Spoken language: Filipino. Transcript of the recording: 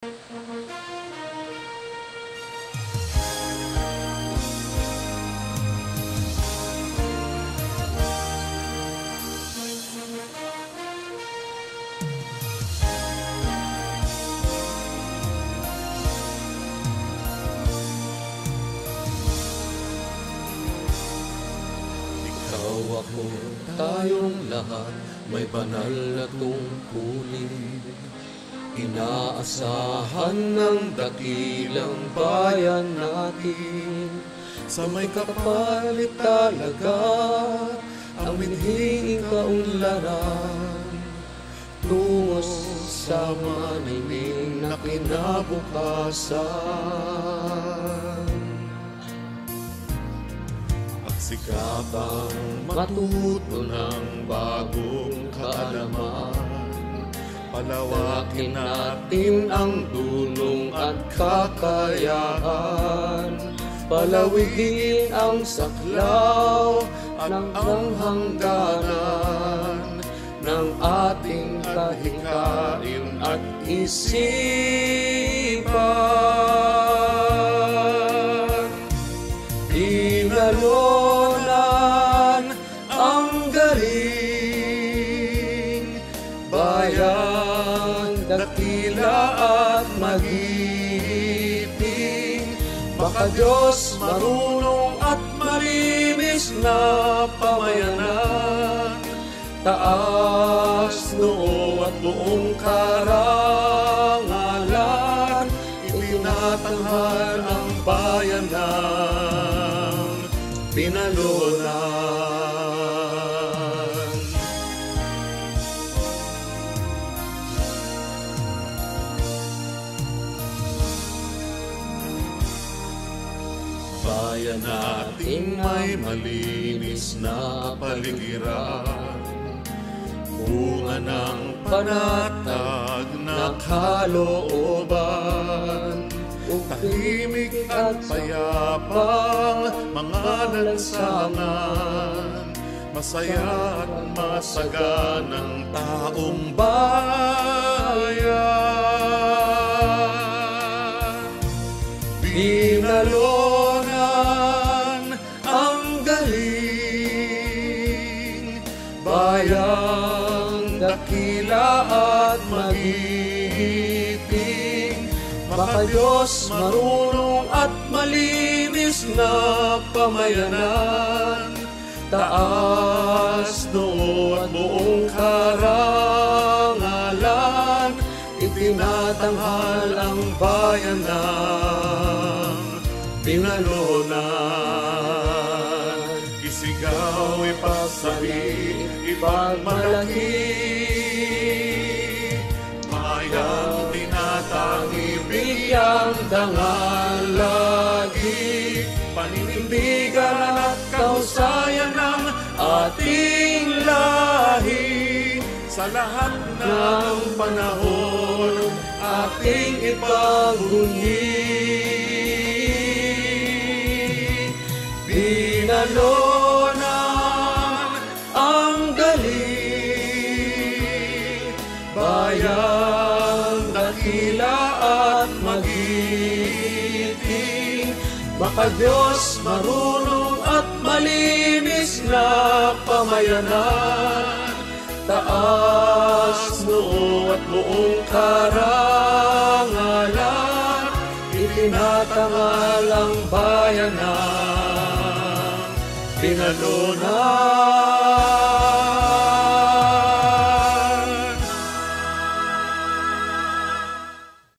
Ako, tayong lahat may banal na tungkulin. Inaasahan ng dakilang bayan natin. Sa may kapalit talaga ang binhing kaunlaran, tungo sa manining na kinabukasan. Sikapang matuto ng bagong kaalaman, palawakin natin ang dulong at kakayahan, palawigin ang saklaw ng hangganan ng ating kahikain at isipan. Inalonan ang galing, bayan, dakila at magiting. Baka Diyos marunong at marimis na pamayanan, taas noo at buong karangalan, itinatanghal ang bayanan pinalunan. Bayan nating may malinis na paligiran, bunga ng panatag na kalooban, tahimik at payapang mga lansangan, masaya at masaganang taong bayan. Binalonan ang galing, bayang dakila at magiting. Baka Diyos marunong at malinis na pamayanan, taas noo at buong karangalan, itinatanghal ang bayanan pinalunan. Isigaw, ipagsabi, ipagmalaki, mayang tinatangi, bigyang dangal lagi, paninindigan at kausayan ng ating lahi. Sa lahat ng panahon, ating ipagbunyi. Binalonan ang galing, bayang dakila at magiting. Baka Diyos marunong at malinis na pamayanan, taas noo at buong karangalan, itinatangal ang bayanan pinalunan.